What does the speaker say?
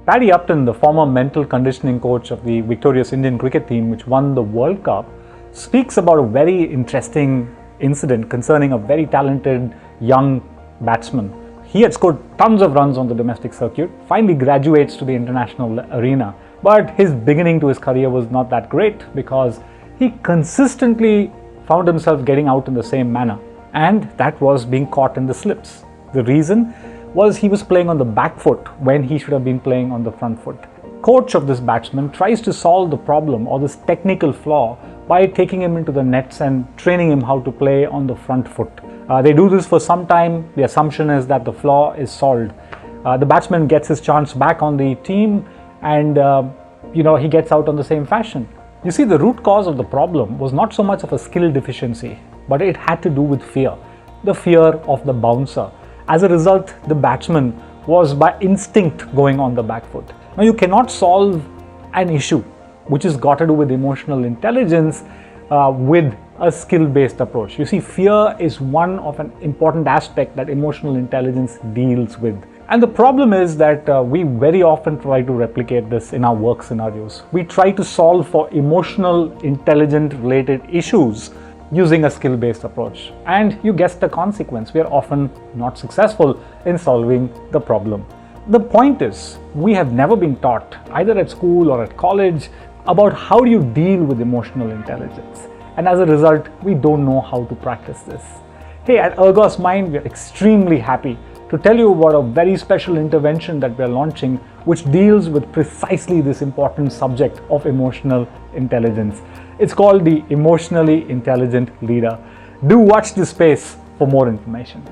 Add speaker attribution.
Speaker 1: Paddy Upton, the former mental conditioning coach of the victorious Indian cricket team which won the World Cup, speaks about a very interesting incident concerning a very talented young batsman. He had scored tons of runs on the domestic circuit, finally graduates to the international arena, but his beginning to his career was not that great because he consistently found himself getting out in the same manner, and that was being caught in the slips. The reason was he was playing on the back foot when he should have been playing on the front foot. Coach of this batsman tries to solve the problem or this technical flaw by taking him into the nets and training him how to play on the front foot. They do this for some time. The assumption is that the flaw is solved. The batsman gets his chance back on the team and he gets out on the same fashion. You see, the root cause of the problem was not so much of a skill deficiency, but it had to do with fear. The fear of the bouncer. As a result, the batsman was by instinct going on the back foot. Now, you cannot solve an issue which has got to do with emotional intelligence with a skill-based approach. You see, fear is one of an important aspect that emotional intelligence deals with. And the problem is that we very often try to replicate this in our work scenarios. We try to solve for emotional intelligence related issues using a skill-based approach. And you guess the consequence. We are often not successful in solving the problem. The point is, we have never been taught, either at school or at college, about how do you deal with emotional intelligence. And as a result, we don't know how to practice this. Hey, at Ergos Mind, we are extremely happy to tell you about a very special intervention that we are launching, which deals with precisely this important subject of emotional intelligence. It's called the Emotionally Intelligent Leader. Do watch this space for more information.